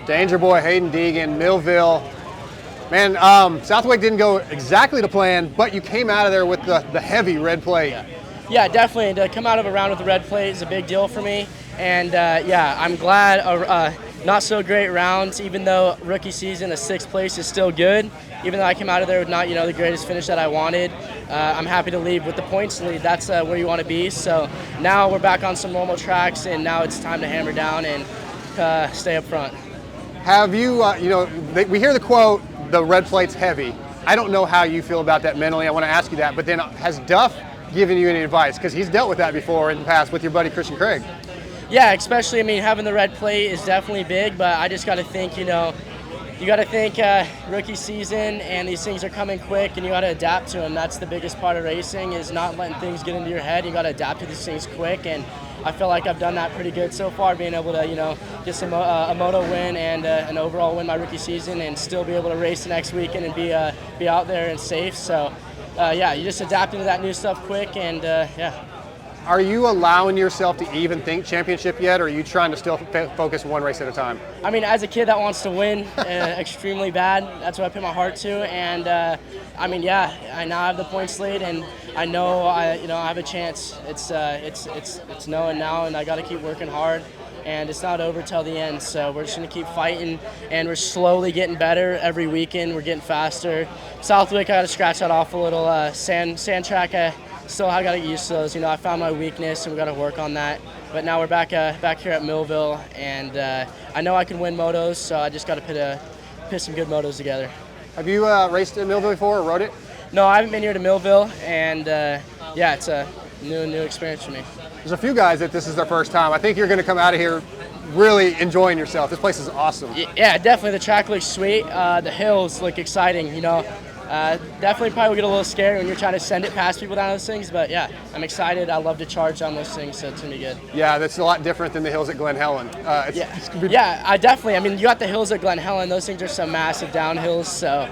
Danger Boy, Haiden Deegan, Millville. Man, Southwick didn't go exactly to plan, but you came out of there with the heavy red plate. Yeah, definitely. And to come out of a round with the red plate is a big deal for me. And yeah, I'm glad not so great rounds, even though rookie season, a 6th place is still good. Even though I came out of there with not, the greatest finish that I wanted, I'm happy to leave with the points lead. That's where you want to be. So now we're back on some normal tracks, and now it's time to hammer down and stay up front. Have you, we hear the quote, the red plate's heavy. I don't know how you feel about that mentally. I want to ask you that. But then has Duff given you any advice? Because he's dealt with that before in the past with your buddy Christian Craig. Yeah, especially, having the red plate is definitely big, but I just got to think, you got to think rookie season, and these things are coming quick, and you got to adapt to them. That's the biggest part of racing, is not letting things get into your head. You got to adapt to these things quick, and I feel like I've done that pretty good so far, being able to, get some a moto win and an overall win my rookie season, and still be able to race the next weekend and be out there and safe. So, yeah, you just adapting to that new stuff quick, and yeah. Are you allowing yourself to even think championship yet, or are you trying to still focus one race at a time? As a kid that wants to win extremely bad, that's what I put my heart to. And yeah, I now have the points lead, and I know I have a chance. It's knowing now, and I got to keep working hard. And it's not over till the end, so we're just going to keep fighting, and we're slowly getting better every weekend. We're getting faster. Southwick, I got to scratch that off a little. Sand track, still I got to get used to those. I found my weakness, and we got to work on that. But now we're back here at Millville, and I know I can win motos, so I just got to put some good motos together. Have you raced in Millville before or rode it? No, I haven't been here to Millville, and yeah, it's a new experience for me. There's a few guys that this is their first time. I think you're going to come out of here really enjoying yourself. This place is awesome. Yeah, definitely. The track looks sweet. The hills look exciting. Definitely probably will get a little scary when you're trying to send it past people down those things. But yeah, I'm excited. I love to charge on those things, so it's going to be good. Yeah, that's a lot different than the hills at Glen Helen. Yeah, I definitely. You got the hills at Glen Helen. Those things are some massive downhills. So,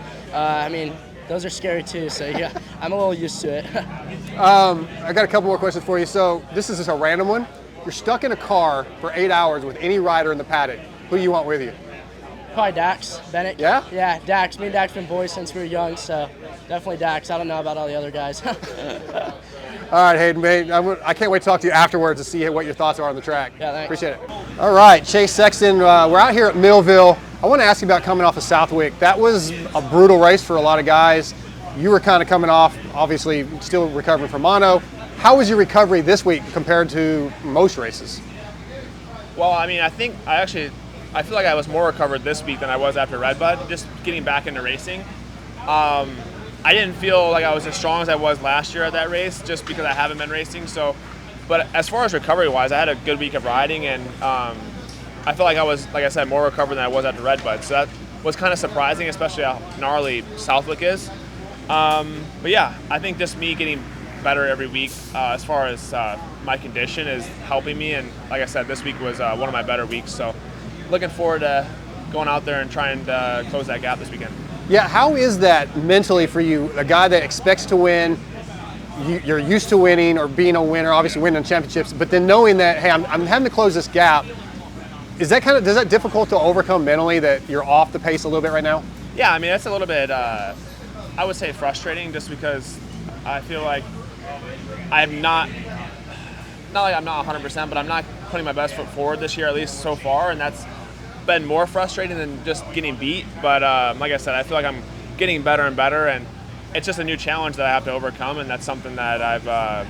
those are scary too. So yeah, I'm a little used to it. I got a couple more questions for you. So this is just a random one. You're stuck in a car for 8 hours with any rider in the paddock. Who do you want with you? Probably Dax Bennett. Yeah? Yeah, Dax. Me and Dax been boys since we were young, so definitely Dax. I don't know about all the other guys. All right, Haiden, mate. I can't wait to talk to you afterwards to see what your thoughts are on the track. Yeah, thanks. Appreciate it. All right, Chase Sexton, we're out here at Millville. I want to ask you about coming off of Southwick. That was a brutal race for a lot of guys. You were kind of coming off, obviously, still recovering from mono. How was your recovery this week compared to most races? Well, I feel like I was more recovered this week than I was after Redbud, just getting back into racing. I didn't feel like I was as strong as I was last year at that race, just because I haven't been racing. But as far as recovery-wise, I had a good week of riding, and I feel like I was, like I said, more recovered than I was after Redbud. So that was kind of surprising, especially how gnarly Southwick is. But yeah, I think just me getting better every week as far as my condition is helping me. And like I said, this week was one of my better weeks. So looking forward to going out there and trying to close that gap this weekend. Yeah, how is that mentally for you? A guy that expects to win, you're used to winning or being a winner, obviously winning championships, but then knowing that, hey, I'm having to close this gap. Is that does that difficult to overcome mentally, that you're off the pace a little bit right now? Yeah, it's a little bit, I would say frustrating, just because I feel like I'm not like I'm not 100%, but I'm not putting my best foot forward this year, at least so far, and that's been more frustrating than just getting beat. But like I said, I feel like I'm getting better and better, and it's just a new challenge that I have to overcome, and that's something that I've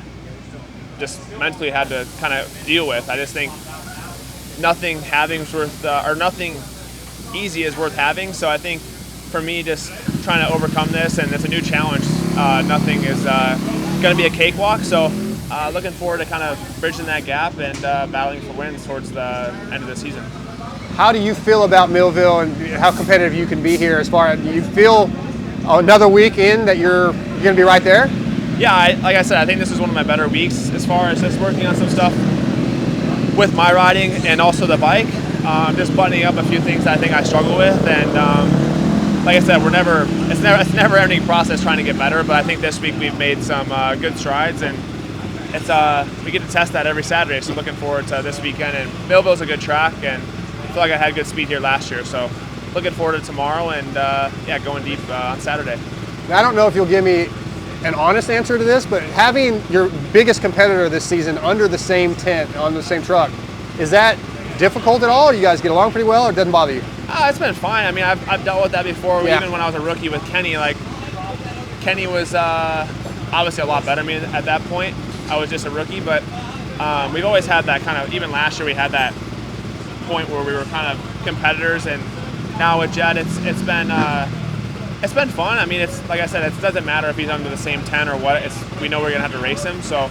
just mentally had to kind of deal with. I just think nothing easy is worth having, so I think for me, just trying to overcome this, and it's a new challenge. Nothing is going to be a cakewalk, so looking forward to kind of bridging that gap and battling for wins towards the end of the season. How do you feel about Millville and how competitive you can be here? As far as, do you feel another week in that you're going to be right there? Yeah, like I said, I think this is one of my better weeks as far as just working on some stuff with my riding and also the bike. Just buttoning up a few things that I think I struggle with, and like I said, it's never ending process trying to get better. But I think this week we've made some good strides, and we get to test that every Saturday. So looking forward to this weekend. And Millville's a good track, and feel like I had good speed here last year. So looking forward to tomorrow and yeah, going deep on Saturday. Now, I don't know if you'll give me an honest answer to this, but having your biggest competitor this season under the same tent, on the same truck, is that difficult at all? Or you guys get along pretty well, or it doesn't bother you? It's been fine. I mean, I've dealt with that before, even when I was a rookie with Kenny. Like, Kenny was obviously a lot better than me at that point. I was just a rookie, but we've always had that kind of, even last year we had that point where we were kind of competitors, and now with Jed, it's been fun. I mean, it's like I said, it doesn't matter if he's under the same 10 or what. We know we're gonna have to race him, so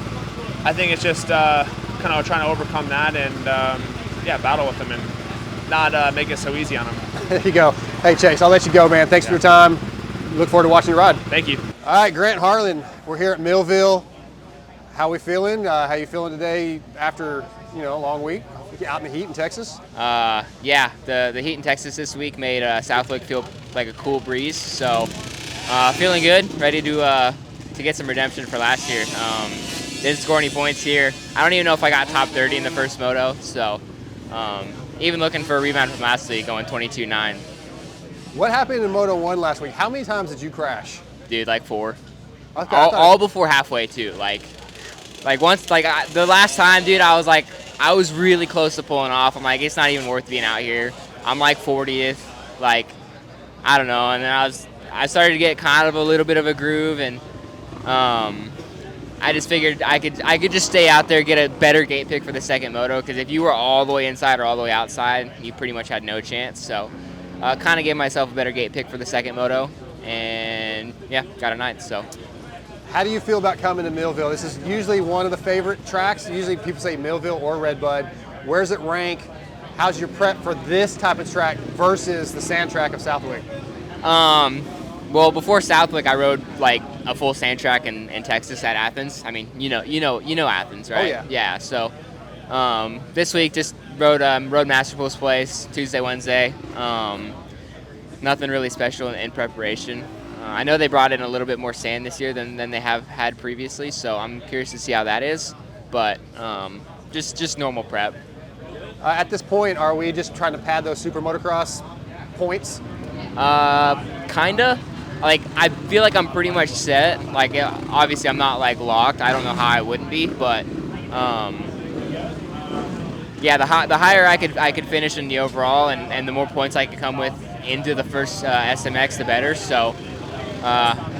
I think it's just kind of trying to overcome that and yeah, battle with him and not make it so easy on him. There you go. Hey Chase, I'll let you go, man. Thanks for your time. Look forward to watching your ride. Thank you. All right, Grant Harlan, we're here at Millville. How we feeling? How you feeling today after a long week out in the heat in Texas? Yeah, the heat in Texas this week made Southwick feel like a cool breeze. So feeling good, ready to get some redemption for last year. Didn't score any points here. I don't even know if I got top 30 in the first moto. So even looking for a rebound from last week, going 22.9. What happened in Moto 1 last week? How many times did you crash? Dude, like 4. Okay, all before halfway too. Like once, the last time, dude, I was really close to pulling off. I'm like, it's not even worth being out here. I'm like 40th, like, I don't know. And then I started to get kind of a little bit of a groove, and I just figured I could just stay out there, get a better gate pick for the second moto, because if you were all the way inside or all the way outside, you pretty much had no chance. So kind of gave myself a better gate pick for the second moto, and yeah, got a 9th. So. How do you feel about coming to Millville? This is usually one of the favorite tracks. Usually people say Millville or Redbud. Where's it rank? How's your prep for this type of track versus the sand track of Southwick? Well, before Southwick, I rode like a full sand track in Texas at Athens. I mean, you know Athens, right? Oh yeah. Yeah. So this week just rode Masterful's place Tuesday, Wednesday. Nothing really special in preparation. I know they brought in a little bit more sand this year than they have had previously, so I'm curious to see how that is. But just normal prep. At this point, are we just trying to pad those SuperMotocross points? Kinda. Like, I feel like I'm pretty much set. Like, obviously I'm not like locked. I don't know how I wouldn't be, but yeah, the higher I could finish in the overall, and the more points I could come with into the first SMX, the better. So.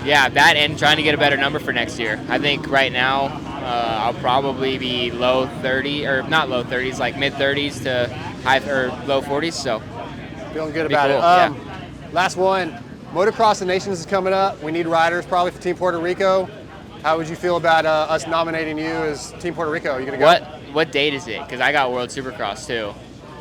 Yeah, that and trying to get a better number for next year. I think right now I'll probably be low 30, or not low 30s, like mid 30s to high or low 40s. So feeling good about cool. it. Yeah. Last one, Motocross of Nations is coming up. We need riders probably for Team Puerto Rico. How would you feel about us nominating you as Team Puerto Rico? Are you gonna go? What date is it? Because I got World Supercross too.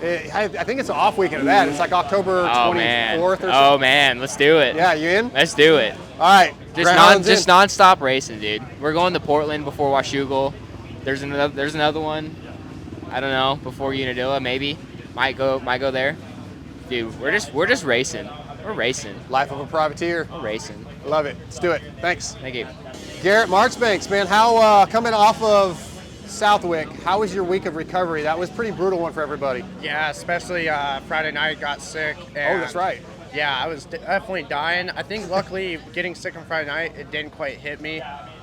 I think it's an off weekend of that. It's like October 24th or something. Oh man, let's do it. Yeah, you in? Let's do it. All right. Just non-stop racing, dude. We're going to Portland before Washougal. There's another one. I don't know, before Unadilla maybe. Might go there. Dude, we're just racing. We're racing. Life of a privateer. We're racing. Love it. Let's do it. Thanks. Thank you. Garrett Marchbanks, man, how coming off of Southwick, how was your week of recovery? That was a pretty brutal one for everybody. Yeah, especially Friday night, got sick. And Oh, that's right. Yeah, I was definitely dying. I think luckily getting sick on Friday night, it didn't quite hit me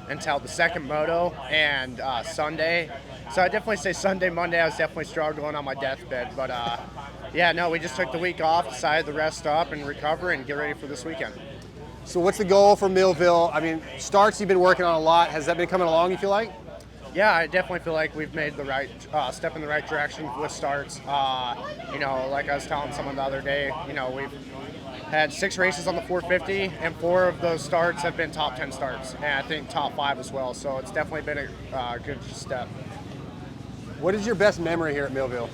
until the second moto and Sunday. So I definitely say Sunday, Monday, I was definitely struggling on my deathbed. But yeah, no, we just took the week off, decided to rest up and recover and get ready for this weekend. So what's the goal for Millville? I mean, starts you've been working on a lot. Has that been coming along, you feel like? Yeah, I definitely feel like we've made the right step in the right direction with starts. You know, like I was telling someone the other day, you know, we've had 6 races on the 450, and 4 of those starts have been top 10 starts, and I think top 5 as well. So it's definitely been a good step. What is your best memory here at Millville?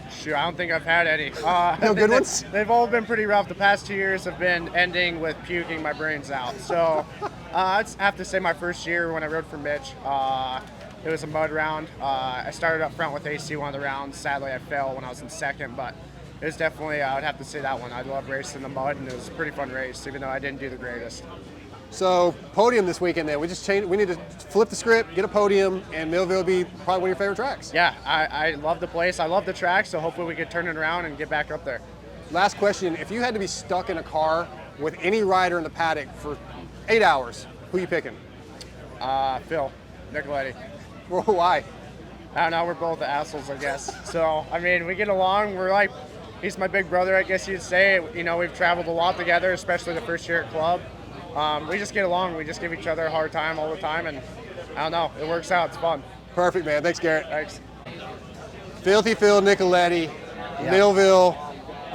Shoot, I don't think I've had any. No good ones? They've all been pretty rough. The past 2 years have been ending with puking my brains out. So I'd have to say my first year when I rode for Mitch, it was a mud round. I started up front with AC one of the rounds. Sadly, I fell when I was in second, but it was definitely, I would have to say that one. I love racing in the mud, and it was a pretty fun race, even though I didn't do the greatest. So podium this weekend then. We need to flip the script, get a podium, and Millville will be probably one of your favorite tracks. Yeah, I love the place. I love the track, so hopefully we could turn it around and get back up there. Last question, if you had to be stuck in a car with any rider in the paddock for 8 hours, who you picking? Phil Nicoletti. Well, why? I don't know, we're both assholes, I guess. So, I mean, we get along. We're like, he's my big brother, I guess you'd say. You know, we've traveled a lot together, especially the first year at club. We just get along. We just give each other a hard time all the time, and I don't know, it works out. It's fun. Perfect, man. Thanks, Garrett. Thanks. Filthy Phil Nicoletti, Millville,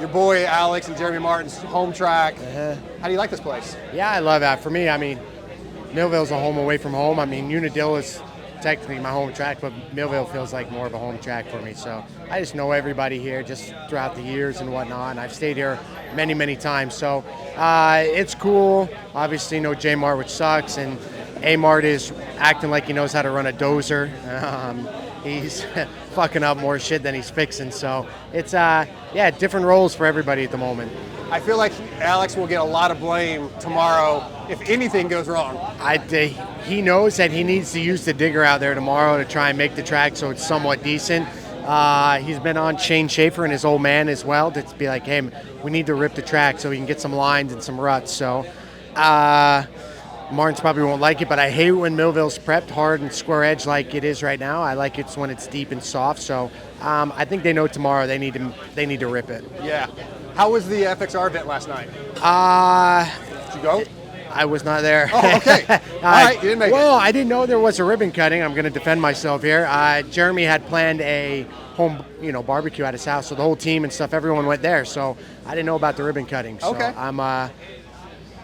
your boy Alex and Jeremy Martin's home track. How do you like this place? Yeah, I love that. For me, I mean, Millville's a home away from home. I mean, Unadilla is technically my home track, but Millville feels like more of a home track for me. So I just know everybody here just throughout the years and whatnot. And I've stayed here many, many times. So it's cool. Obviously, you know J Mart, which sucks, and A Mart is acting like he knows how to run a dozer. He's fucking up more shit than he's fixing. So it's different roles for everybody at the moment. I feel like Alex will get a lot of blame tomorrow if anything goes wrong. He knows that he needs to use the digger out there tomorrow to try and make the track so it's somewhat decent. He's been on Shane Schaefer and his old man as well to be like, hey, we need to rip the track so we can get some lines and some ruts. So Martins probably won't like it, but I hate when Millville's prepped hard and square edge like it is right now. I like it when it's deep and soft. So I think they know tomorrow they need to rip it. Yeah. How was the FXR event last night? Did you go? I was not there. Oh, okay. All right, you didn't make it. Well, I didn't know there was a ribbon cutting. I'm going to defend myself here. Jeremy had planned a home, barbecue at his house, so the whole team and stuff, everyone went there. So I didn't know about the ribbon cutting. So okay.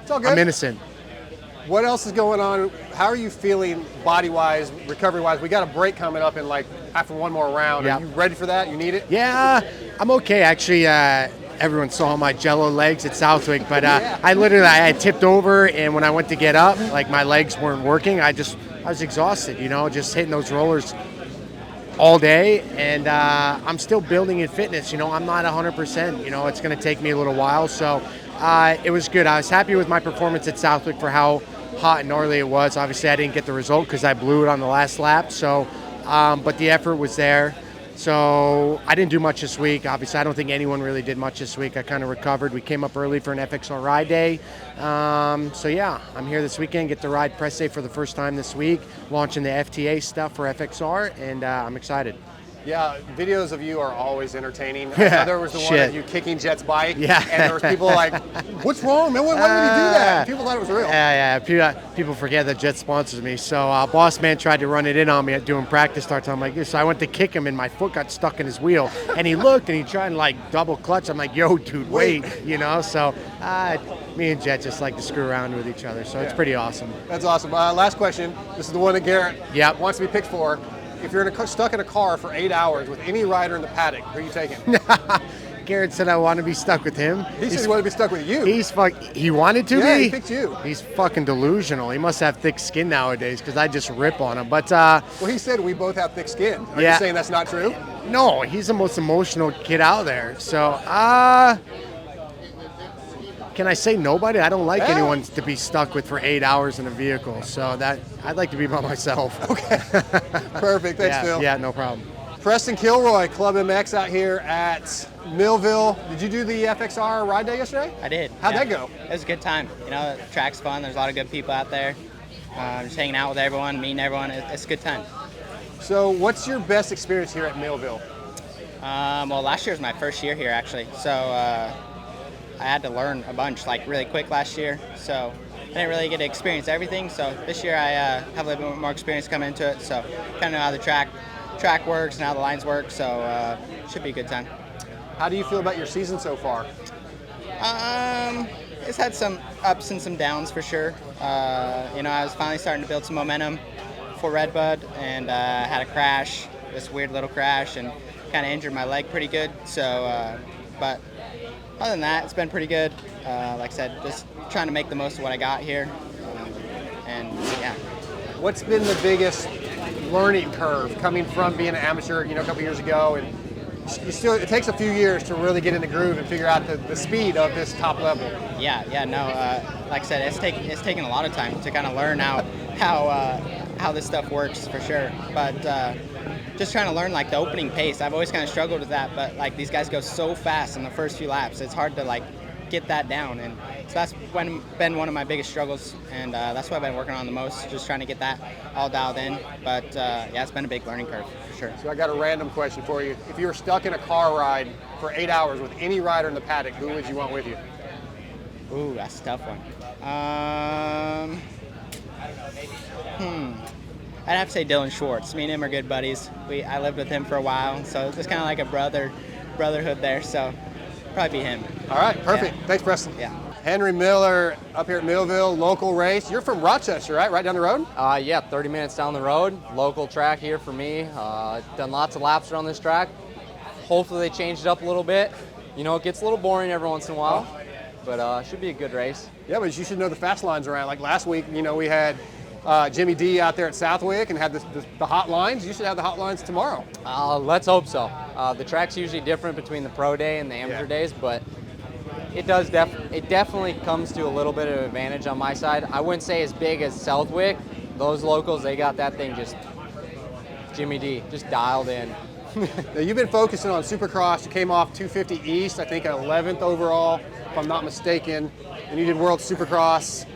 It's all good. I'm innocent. What else is going on? How are you feeling body-wise, recovery-wise? We got a break coming up in after one more round. Yep. Are you ready for that? You need it? Yeah, I'm okay. Actually, everyone saw my Jello legs at Southwick, but I had tipped over, and when I went to get up, my legs weren't working. I was exhausted, just hitting those rollers all day, and I'm still building in fitness. I'm not 100%. It's going to take me a little while, so it was good. I was happy with my performance at Southwick for how hot and gnarly it was. Obviously, I didn't get the result because I blew it on the last lap, so but the effort was there. So I didn't do much this week. Obviously, I don't think anyone really did much this week. I kind of recovered. We came up early for an FXR ride day. I'm here this weekend, get to ride press day for the first time this week, launching the FTA stuff for FXR, and I'm excited. Yeah, videos of you are always entertaining. I know there was the one of you kicking Jet's bike, and there was people like, what's wrong, man? Why would he do that? People thought it was real. Yeah. People forget that Jet sponsors me. So Boss Man tried to run it in on me doing practice starts. I'm like this. So I went to kick him, and my foot got stuck in his wheel. And he looked, and he tried to double clutch. I'm like, yo, dude, wait. So me and Jet just like to screw around with each other. So it's pretty awesome. That's awesome. Last question. This is the one that Garrett wants to be picked for. If you're stuck in a car for 8 hours with any rider in the paddock, who are you taking? Garrett said I want to be stuck with him. He said he wanted to be stuck with you. He wanted to be? Yeah, he picked you. He's fucking delusional. He must have thick skin nowadays because I just rip on him. But well, he said we both have thick skin. Are you saying that's not true? No, he's the most emotional kid out there. So, can I say nobody? I don't like anyone to be stuck with for 8 hours in a vehicle. So I'd like to be by myself. Okay. Perfect. Thanks, Phil. Yeah, no problem. Preston Kilroy, Club MX out here at Millville. Did you do the FXR ride day yesterday? I did. How'd that go? It was a good time. The track's fun. There's a lot of good people out there. Just hanging out with everyone, meeting everyone. It's a good time. So what's your best experience here at Millville? Well, last year was my first year here, actually. So I had to learn a bunch, really quick last year. So I didn't really get to experience everything. So this year I have a little bit more experience coming into it. So kind of know how the track works and how the lines work. So should be a good time. How do you feel about your season so far? It's had some ups and some downs for sure. I was finally starting to build some momentum for Redbud, and had a crash, this weird little crash, and kind of injured my leg pretty good. So, but other than that, it's been pretty good. Like I said, just trying to make the most of what I got here. And yeah. What's been the biggest learning curve coming from being an amateur, a couple years ago, and it takes a few years to really get in the groove and figure out the speed of this top level. Yeah, no, like I said, it's taken a lot of time to kind of learn how this stuff works for sure. But just trying to learn like the opening pace. I've always kind of struggled with that, but like these guys go so fast in the first few laps, it's hard to like get that down. And so that's been one of my biggest struggles, and that's what I've been working on the most, just trying to get that all dialed in. But yeah, it's been a big learning curve for sure. So I got a random question for you. If you were stuck in a car ride for 8 hours with any rider in the paddock, who would you want with you? Ooh, that's a tough one. I'd have to say Dylan Schwartz. Me and him are good buddies. I lived with him for a while, so it's kind of like a brotherhood there. So probably be him. All right, perfect. Yeah. Thanks, Preston. Yeah. Henry Miller up here at Millville, local race. You're from Rochester, right? Right down the road? Yeah, 30 minutes down the road. Local track here for me. Done lots of laps around this track. Hopefully they changed it up a little bit. You know, it gets a little boring every once in a while, but should be a good race. Yeah, but you should know the fast lines around. Like last week, you know, we had Jimmy D out there at Southwick and had the hot lines. You should have the hot lines tomorrow. Let's hope so. The track's usually different between the pro day and the amateur days, but it definitely comes to a little bit of advantage on my side. I wouldn't say as big as Southwick. Those locals, they got that thing just Jimmy D, just dialed in. Now, you've been focusing on Supercross. You came off 250 East, I think 11th overall, if I'm not mistaken, and you did World Supercross.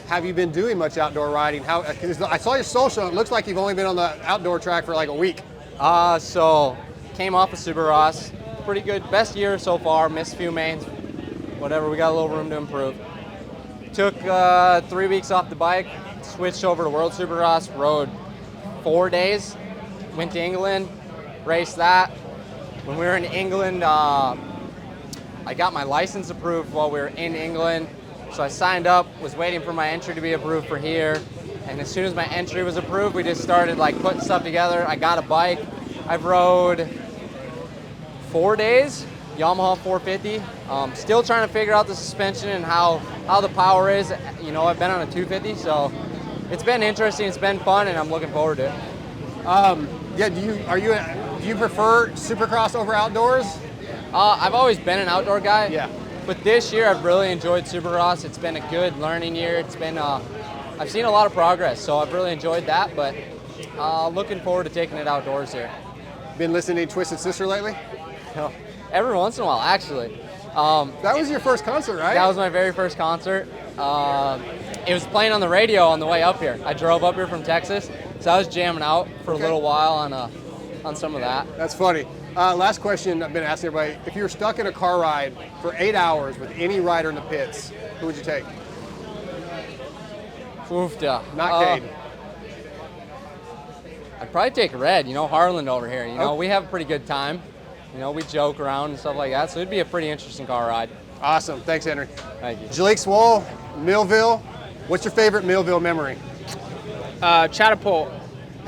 Have you been doing much outdoor riding? I saw your social, and it looks like you've only been on the outdoor track for like a week. So came off of Supercross, pretty good, best year so far, missed a few mains, whatever, we got a little room to improve. Took 3 weeks off the bike, switched over to World Supercross, rode 4 days, went to England, raced that. When we were in England, I got my license approved while we were in England. So I signed up, was waiting for my entry to be approved for here. And as soon as my entry was approved, we just started like putting stuff together. I got a bike. I've rode 4 days, Yamaha 450. Still trying to figure out the suspension and how the power is. You know, I've been on a 250, so it's been interesting, it's been fun, and I'm looking forward to it. Yeah, do you prefer Supercross over outdoors? I've always been an outdoor guy. Yeah. But this year I've really enjoyed Supercross. It's been a good learning year. It's been, I've seen a lot of progress, so I've really enjoyed that, but looking forward to taking it outdoors here. Been listening to Twisted Sister lately? Every once in a while, actually. That was your first concert, right? That was my very first concert. It was playing on the radio on the way up here. I drove up here from Texas, so I was jamming out for a little while on some of that. That's funny. Last question I've been asking everybody. If you were stuck in a car ride for 8 hours with any rider in the pits, who would you take? Oofda. Not Cade. I'd probably take Red, you know, Harland over here. You know, we have a pretty good time. You know, we joke around and stuff like that, so it'd be a pretty interesting car ride. Awesome. Thanks, Henry. Thank you. Jalik Swoll, Millville. What's your favorite Millville memory? Catapult.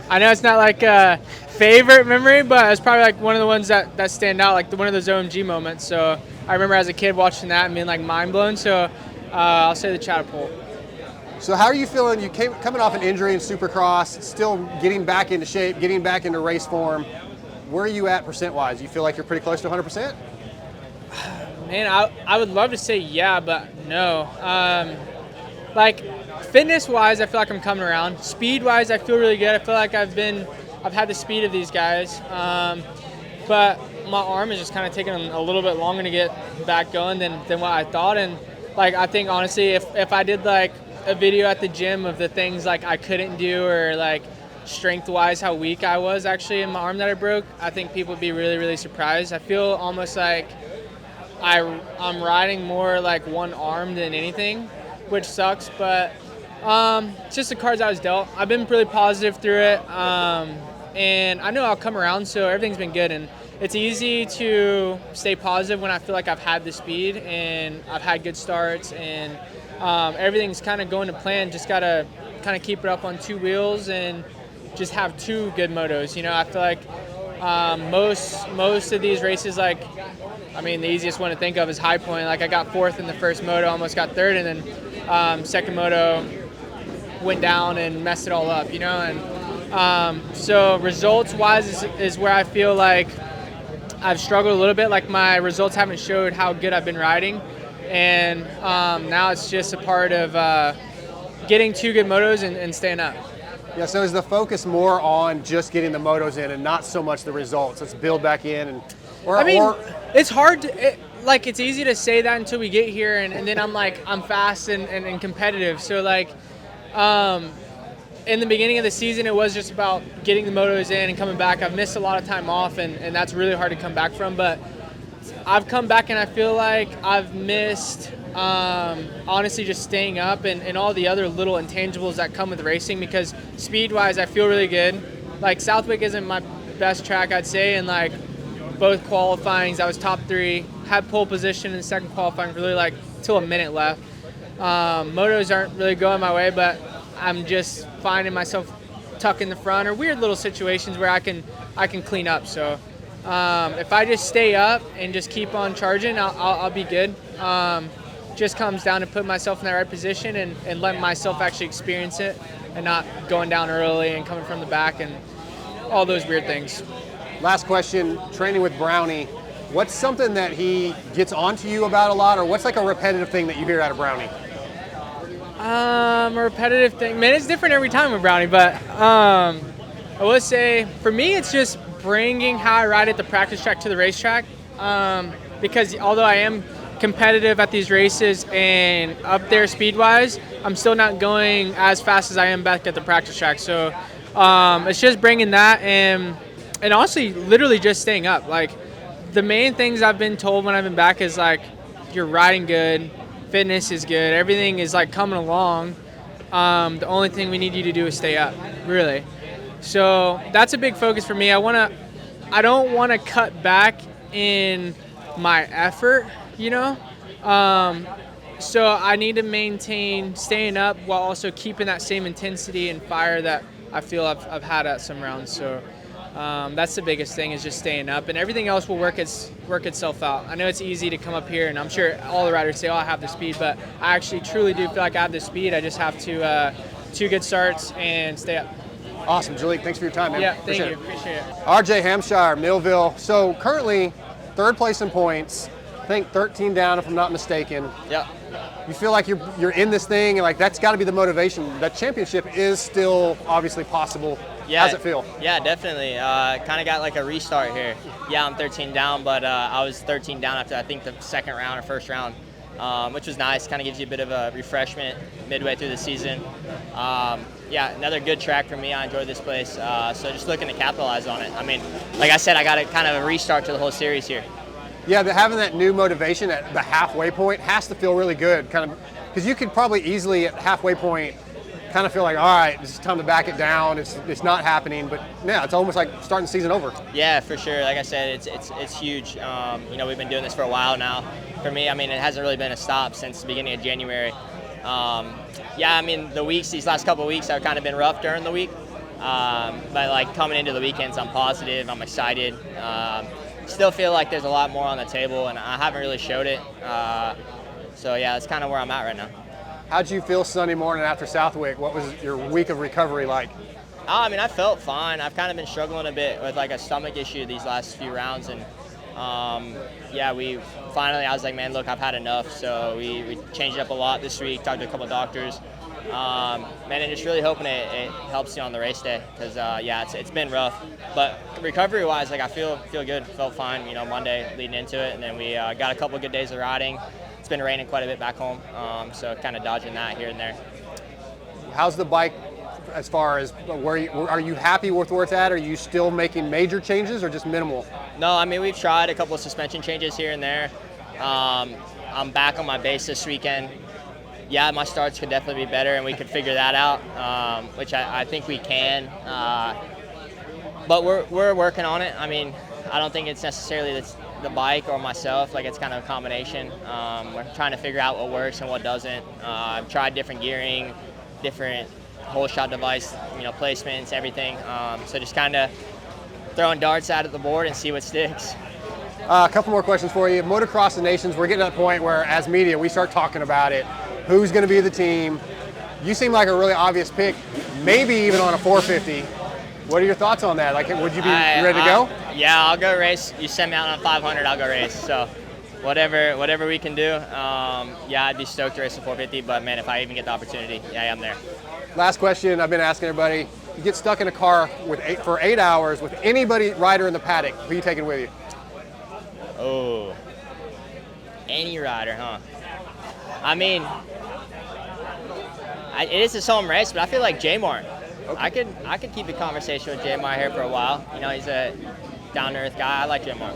I know it's not like a favorite memory, but it's probably like one of the ones that stand out, like one of those OMG moments. So I remember as a kid watching that and being like mind blown. So I'll say the Catapult. So how are you feeling? You coming off an injury in Supercross, still getting back into shape, getting back into race form. Where are you at percent-wise? You feel like you're pretty close to 100%? Man, I would love to say yeah, but no. Like fitness-wise, I feel like I'm coming around. Speed-wise, I feel really good. I feel like I've had the speed of these guys, but my arm is just kind of taking a little bit longer to get back going than what I thought. And like I think honestly, if I did like a video at the gym of the things like I couldn't do or like strength-wise how weak I was actually in my arm that I broke, I think people would be really, really surprised. I feel almost like I'm riding more like one arm than anything, which sucks, but it's just the cards I was dealt. I've been really positive through it, and I know I'll come around, so everything's been good. And it's easy to stay positive when I feel like I've had the speed and I've had good starts and everything's kind of going to plan. Just got to kind of keep it up on two wheels and just have two good motos. You know, I feel like most of these races, like, I mean, the easiest one to think of is High Point. Like, I got fourth in the first moto, almost got third, and then second moto went down and messed it all up, you know? And so results-wise is where I feel like I've struggled a little bit. Like my results haven't showed how good I've been riding, and now it's just a part of getting 2 good motos and staying up. Yeah, so is the focus more on just getting the motos in and not so much the results? Let's build back in and it's hard to it's easy to say that until we get here, and then I'm fast and competitive. So in the beginning of the season, it was just about getting the motos in and coming back. I've missed a lot of time off, and that's really hard to come back from. But I've come back, and I feel like I've missed, honestly, just staying up and all the other little intangibles that come with racing, because speed-wise, I feel really good. Like, Southwick isn't my best track, I'd say, and, both qualifyings, I was top 3, had pole position in the second qualifying, really, till a minute left. Motos aren't really going my way, but I'm just finding myself tuck in the front or weird little situations where I can clean up. So if I just stay up and just keep on charging, I'll be good. Just comes down to putting myself in the right position and letting myself actually experience it and not going down early and coming from the back and all those weird things. Last question, training with Brownie, what's something that he gets onto you about a lot, or what's a repetitive thing that you hear out of Brownie? A repetitive thing, man, it's different every time with Brownie, but I would say for me it's just bringing how I ride at the practice track to the racetrack, because although I am competitive at these races and up there speed-wise, I'm still not going as fast as I am back at the practice track. So it's just bringing that and honestly literally just staying up. The main things I've been told when I've been back is you're riding good, fitness is good, everything is coming along. The only thing we need you to do is stay up, really. So that's a big focus for me. I don't want to cut back in my effort, so I need to maintain staying up while also keeping that same intensity and fire that I feel I've had at some rounds. So that's the biggest thing, is just staying up, and everything else will work itself out. I know it's easy to come up here, and I'm sure all the riders say, "Oh, I have the speed," but I actually truly do feel like I have the speed. I just have to 2 good starts and stay up. Awesome, Jalek. Thanks for your time, man. Yeah, thank you. Appreciate it. RJ Hampshire, Millville. So currently 3rd place in points. I think 13 down, if I'm not mistaken. Yeah. You feel like you're in this thing, and that's got to be the motivation. That championship is still obviously possible. Yeah. How's it feel? Yeah, definitely. Kind of got a restart here. Yeah, I'm 13 down, but I was 13 down after I think the second round or first round, which was nice. Kind of gives you a bit of a refreshment midway through the season. Yeah, another good track for me. I enjoyed this place. So just looking to capitalize on it. I mean, like I said, I got a kind of a restart to the whole series here. Yeah, having that new motivation at the halfway point has to feel really good, because you could probably easily at halfway point kind of feel like, all right, it's time to back it down. It's not happening, but yeah, it's almost like starting the season over. Yeah, for sure. Like I said, it's huge. We've been doing this for a while now. For me, I mean, it hasn't really been a stop since the beginning of January. Yeah, I mean, these last couple of weeks have kind of been rough during the week, but coming into the weekends, I'm positive. I'm excited. Still feel like there's a lot more on the table, and I haven't really showed it. So yeah, that's kind of where I'm at right now. How'd you feel Sunday morning after Southwick? What was your week of recovery like? I mean, I felt fine. I've kind of been struggling a bit with a stomach issue these last few rounds, and yeah, I was like, man, look, I've had enough. So we changed it up a lot this week, talked to a couple of doctors. Man, and just really hoping it helps you on the race day, because yeah, it's been rough. But recovery-wise, I feel good, felt fine. Monday leading into it, and then we got a couple of good days of riding. It's been raining quite a bit back home, so kind of dodging that here and there. How's the bike as far as are you happy with where it's at? Are you still making major changes or just minimal? No, I mean, we've tried a couple of suspension changes here and there. I'm back on my base this weekend. Yeah, my starts could definitely be better, and we could figure that out, which I think we can. But we're working on it. I mean, I don't think it's necessarily the bike or myself. It's kind of a combination. We're trying to figure out what works and what doesn't. I've tried different gearing, different whole shot device, placements, everything. So just kind of throwing darts out at the board and see what sticks. A couple more questions for you. Motocross the Nations, we're getting to that point where, as media, we start talking about it. Who's going to be the team? You seem like a really obvious pick, maybe even on a 450. What are your thoughts on that? Would you be ready to go? Yeah, I'll go race. You send me out on 500, I'll go race. So whatever we can do. Yeah, I'd be stoked to race the 450, but man, if I even get the opportunity, yeah, I'm there. Last question I've been asking everybody. You get stuck in a car for 8 hours with anybody rider in the paddock. Who are you taking with you? Oh, any rider, huh? I mean, it is his home race, but I feel like J-Mar. Okay. I could keep a conversation with J-Mar here for a while. You know, he's a down-to-earth guy. I like J-Mar.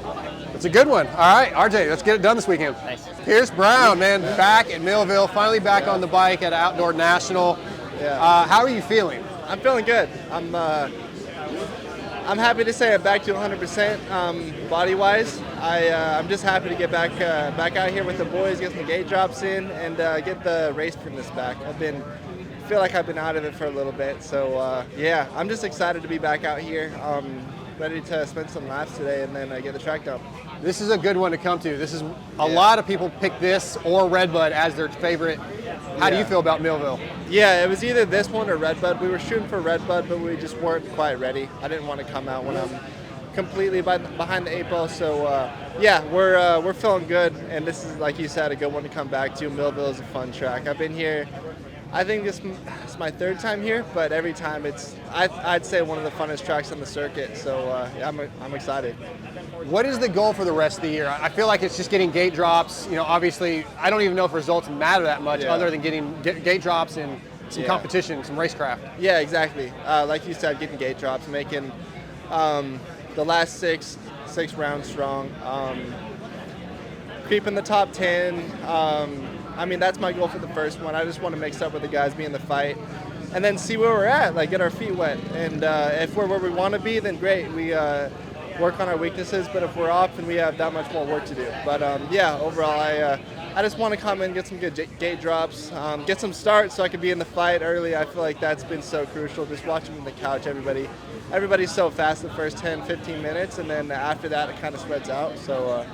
It's a good one. All right, RJ, let's get it done this weekend. Thanks. Pierce Brown, man, back at Millville, finally back on the bike at Outdoor National. Yeah. How are you feeling? I'm feeling good. I'm happy to say I'm back to 100% body-wise. I'm just happy to get back out here with the boys, get some gate drops in, and get the race fitness back. Feel like I've been out of it for a little bit. So yeah, I'm just excited to be back out here. Ready to spend some laps today and then get the track done. This is a good one to come to. This is a lot of people pick this or Redbud as their favorite. How do you feel about Millville? Yeah, it was either this one or Redbud. We were shooting for Redbud, but we just weren't quite ready. I didn't want to come out when I'm completely behind the 8 ball. So yeah, we're feeling good, and this is, like you said, a good one to come back to. Millville is a fun track. I've been here. I think it's my 3rd time here, but every time I'd say one of the funnest tracks on the circuit. So yeah, I'm excited. What is the goal for the rest of the year? I feel like it's just getting gate drops. You know, obviously, I don't even know if results matter that much other than getting gate drops and some competition, some racecraft. Yeah, exactly. Like you said, getting gate drops, making the last six rounds strong, creeping the top 10. I mean, that's my goal for the first one. I just want to mix up with the guys, be in the fight, and then see where we're at, like get our feet wet. And if we're where we want to be, then great. We work on our weaknesses, but if we're off, then we have that much more work to do. But yeah, overall, I just want to come in, get some good gate drops, get some starts so I can be in the fight early. I feel like that's been so crucial. Just watching from the couch, everybody's so fast the first 10, 15 minutes, and then after that, it kind of spreads out. So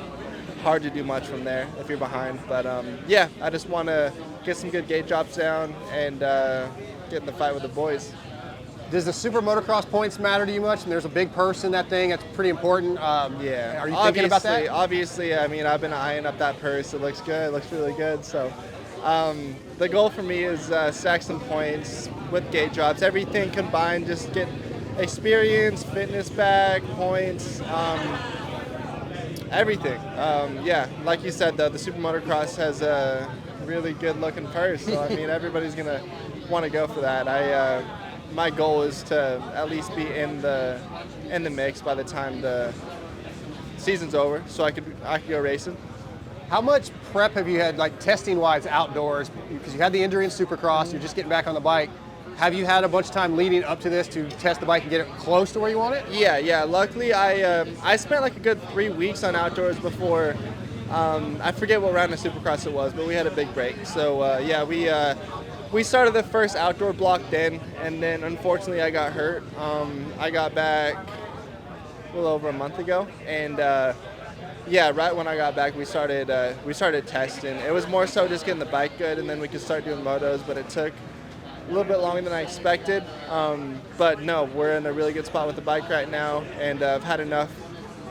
hard to do much from there if you're behind. But yeah, I just want to get some good gate drops down and get in the fight with the boys. Does the SuperMotocross points matter to you much? And there's a big purse in that thing. That's pretty important. Yeah. Are you thinking about that? Obviously, I mean, I've been eyeing up that purse. It looks good. It looks really good. So the goal for me is Sexton points with gate drops. Everything combined, just get experience, fitness back, points, everything. Yeah, like you said, though, the SuperMotocross has a really good-looking purse. So, I mean, everybody's going to want to go for that. My goal is to at least be in the mix by the time the season's over, so I could go racing. How much prep have you had, like testing-wise, outdoors? Because you had the injury in Supercross, you're just getting back on the bike. Have you had a bunch of time leading up to this to test the bike and get it close to where you want it? Yeah. Luckily, I spent like a good 3 weeks on outdoors before. I forget what round of Supercross it was, but we had a big break. So yeah, we started the first outdoor block then, and then unfortunately I got hurt. I got back a little over a month ago, and yeah, right when I got back, we started testing. It was more so just getting the bike good, and then we could start doing motos. But it took a little bit longer than I expected. But no, we're in a really good spot with the bike right now, and I've had enough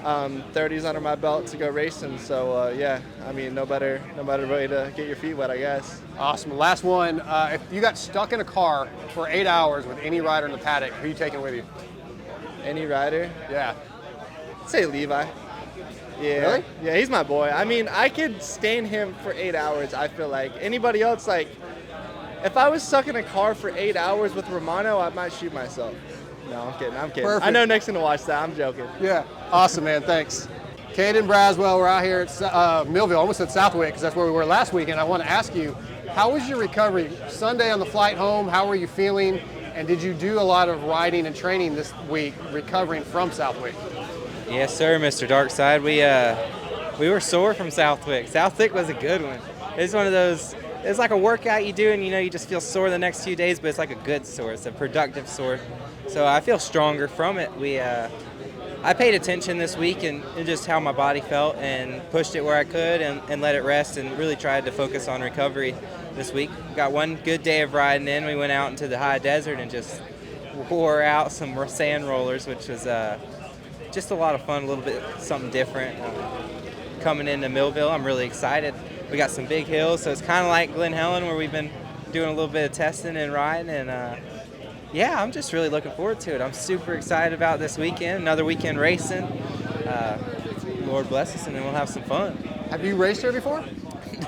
30s under my belt to go racing. So yeah, I mean, no better way to get your feet wet, I guess. Awesome. Last one. If you got stuck in a car for 8 hours with any rider in the paddock, who are you taking with you? Any rider? Yeah. I'd say Levi. Yeah. Really? Yeah, he's my boy. I mean, I could stand him for 8 hours, I feel like. Anybody else, like, if I was stuck in a car for 8 hours with Romano, I might shoot myself. No, I'm kidding. Perfect. I know Nick's going to watch that. I'm joking. Yeah. Awesome, man. Thanks. Caden Braswell, we're out here at Millville, almost at Southwick, because that's where we were last weekend. I want to ask you, how was your recovery? Sunday on the flight home, how were you feeling? And did you do a lot of riding and training this week recovering from Southwick? Yes, sir, Mr. Darkside. We were sore from Southwick. Southwick was a good one. It's one of those, it's like a workout you do and you just feel sore the next few days, but it's like a good sore. It's a productive sore. So I feel stronger from it. I paid attention this week and just how my body felt and pushed it where I could and let it rest and really tried to focus on recovery this week. Got one good day of riding in. We went out into the high desert and just wore out some sand rollers, which was just a lot of fun, a little bit something different. Coming into Millville, I'm really excited. We got some big hills, so it's kind of like Glen Helen where we've been doing a little bit of testing and riding, and yeah, I'm just really looking forward to it. I'm super excited about this weekend, another weekend racing. Lord bless us, and then we'll have some fun. Have you raced here before?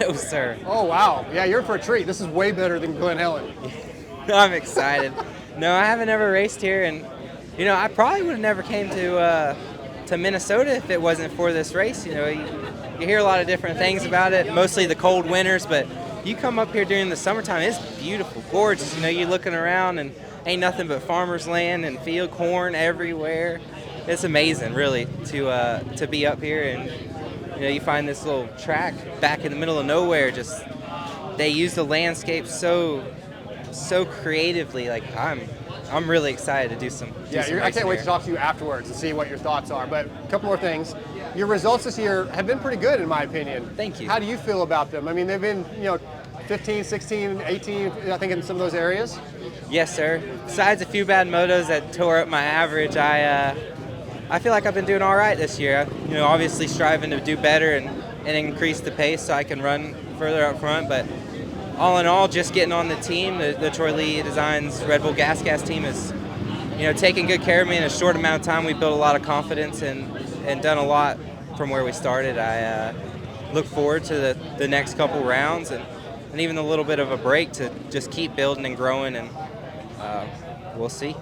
No, sir. Oh, wow. Yeah, you're in for a treat. This is way better than Glen Helen. I'm excited. No, I haven't ever raced here, and you know, I probably would have never came to Minnesota if it wasn't for this race. You know, you hear a lot of different things about it, mostly the cold winters, but you come up here during the summertime, it's beautiful, gorgeous. You know, you're looking around and ain't nothing but farmer's land and field corn everywhere. It's amazing, really, to be up here, and you know, you find this little track back in the middle of nowhere. Just they use the landscape so creatively. Like I'm really excited to do some. I can't wait to talk to you afterwards and see what your thoughts are. But a couple more things. Your results this year have been pretty good, in my opinion. Thank you. How do you feel about them? I mean, they've been, 15, 16, 18, I think in some of those areas. Yes, sir. Besides a few bad motos that tore up my average, I feel like I've been doing all right this year. You know, obviously striving to do better and increase the pace so I can run further up front. But all in all, just getting on the team, the Troy Lee Designs Red Bull Gas team is, taking good care of me in a short amount of time. We built a lot of confidence and done a lot from where we started. I look forward to the next couple rounds and even a little bit of a break to just keep building and growing, and we'll see.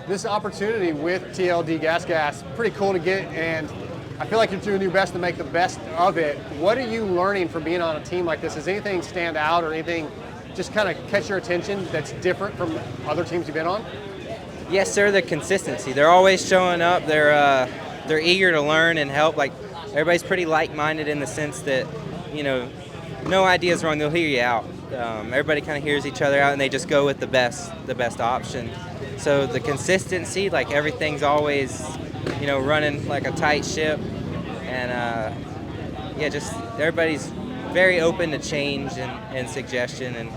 This opportunity with TLD Gas, pretty cool to get, and I feel like you're doing your best to make the best of it. What are you learning from being on a team like this? Does anything stand out or anything just kind of catch your attention that's different from other teams you've been on? Yes, sir, the consistency. They're always showing up. They're eager to learn and help. Like, everybody's pretty like-minded in the sense that, no idea is wrong. They'll hear you out. Everybody kind of hears each other out, and they just go with the best option. So the consistency, like everything's always, running like a tight ship, and just everybody's very open to change and suggestion, and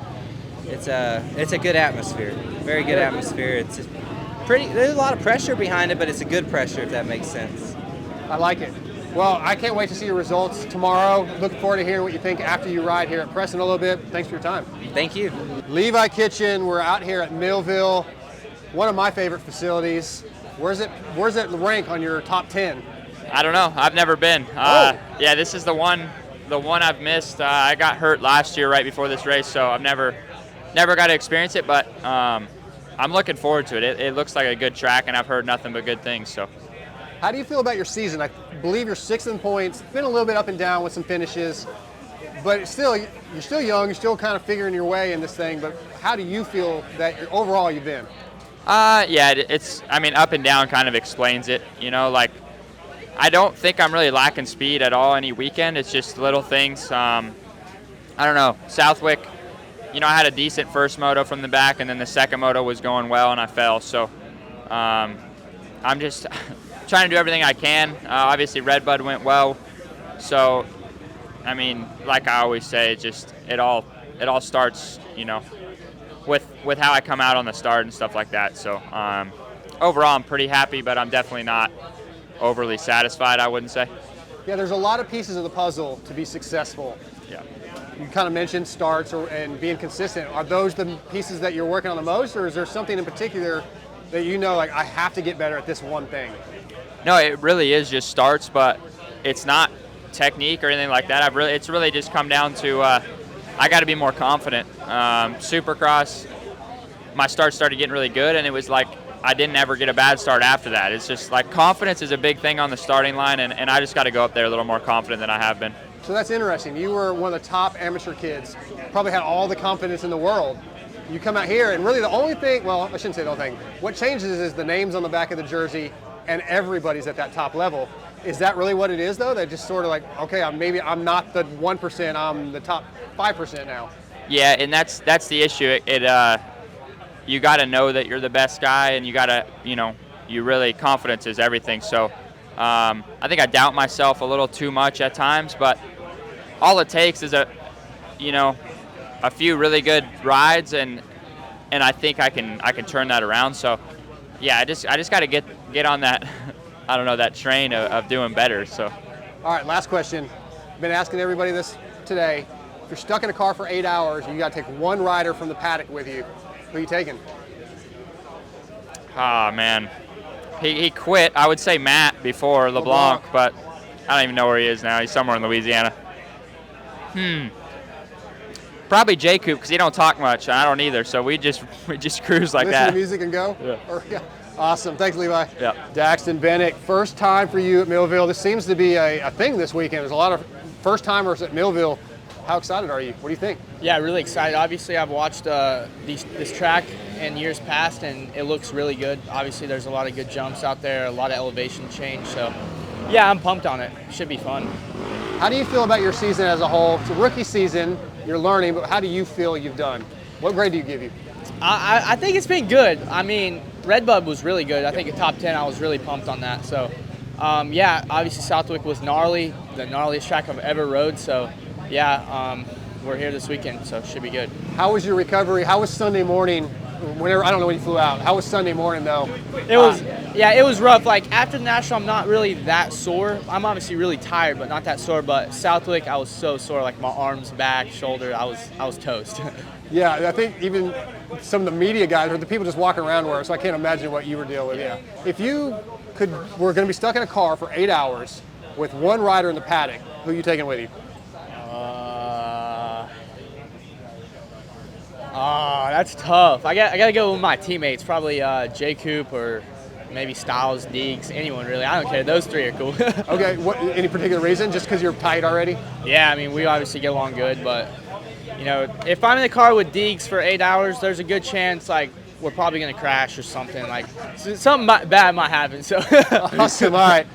it's a good atmosphere, very good atmosphere. There's a lot of pressure behind it, but it's a good pressure, if that makes sense. I like it. Well, I can't wait to see your results tomorrow. Looking forward to hearing what you think after you ride here at Preston a little bit. Thanks for your time. Thank you. Levi Kitchen, we're out here at Millville, one of my favorite facilities. Where's it rank on your top 10? I don't know. I've never been. Yeah, this is the one I've missed. I got hurt last year right before this race, so I've never got to experience it, but I'm looking forward to it. It looks like a good track, and I've heard nothing but good things. So, how do you feel about your season? I believe you're 6th in points. Been a little bit up and down with some finishes, but still, you're still young. You're still kind of figuring your way in this thing. But how do you feel that overall you've been? Yeah, up and down kind of explains it. I don't think I'm really lacking speed at all any weekend. It's just little things. I don't know. Southwick, I had a decent first moto from the back, and then the second moto was going well, and I fell. So I'm just trying to do everything I can. Obviously, Redbud went well. So, like I always say, it all starts, with how I come out on the start and stuff like that. So overall, I'm pretty happy, but I'm definitely not overly satisfied, I wouldn't say. Yeah, there's a lot of pieces of the puzzle to be successful. Yeah. You kind of mentioned starts and being consistent. Are those the pieces that you're working on the most, or is there something in particular that like, I have to get better at this one thing? No, it really is just starts, but it's not technique or anything like that. It's really just come down to I got to be more confident. Supercross, my start started getting really good, and it was like I didn't ever get a bad start after that. It's just like confidence is a big thing on the starting line, and I just got to go up there a little more confident than I have been. So that's interesting. You were one of the top amateur kids, probably had all the confidence in the world. You come out here, and really the only thing, well, I shouldn't say the only thing, what changes is the names on the back of the jersey, and everybody's at that top level. Is that really what it is, though? That just sort of like, okay, I'm not the 1%, I'm the top 5% now. Yeah, and that's the issue. You got to know that you're the best guy, and you got to, you really, confidence is everything. So I think I doubt myself a little too much at times, but all it takes is a few really good rides, and I think I can turn that around. So yeah, I just got to get on that I don't know, that train of doing better. So. All right, last question. Been asking everybody this today. If you're stuck in a car for 8 hours, you got to take one rider from the paddock with you. Who are you taking? Ah, man. He quit. I would say Matt before LeBlanc, but I don't even know where he is now. He's somewhere in Louisiana. Probably J-Coop because he don't talk much. I don't either, so we just cruise like Listen that. to music and go? Yeah. Awesome. Thanks, Levi. Yeah. Daxton Bennett, first time for you at Millville. This seems to be a thing this weekend. There's a lot of first-timers at Millville. How excited are you? What do you think? Yeah, really excited. Obviously, I've watched this track in years past, and it looks really good. Obviously, there's a lot of good jumps out there, a lot of elevation change. So, yeah, I'm pumped on it. Should be fun. How do you feel about your season as a whole? It's a rookie season. You're learning, but how do you feel you've done? What grade do you give you? I think it's been good. I mean, Redbud was really good. I think at top 10, I was really pumped on that. So, yeah, obviously Southwick was gnarly, the gnarliest track I've ever rode. So, yeah, we're here this weekend, so it should be good. How was your recovery? How was Sunday morning? Whenever, I don't know when you flew out. How was Sunday morning, though? It was rough. Like, after the National, I'm not really that sore. I'm obviously really tired, but not that sore. But Southwick, I was so sore, like my arms, back, shoulder, I was toast. Yeah, I think even some of the media guys or the people just walking around were, so I can't imagine what you were dealing with. Yeah. If you were going to be stuck in a car for 8 hours with one rider in the paddock, who are you taking with you? That's tough. I got to go with my teammates, probably J. Coop or maybe Styles, Deegs, anyone really. I don't care. Those three are cool. Okay, any particular reason? Just because you're tight already? Yeah, I mean, we obviously get along good, but, you know, if I'm in the car with Deegs for 8 hours, there's a good chance, like, we're probably going to crash or something. Like, something bad might happen. So. Awesome. All right.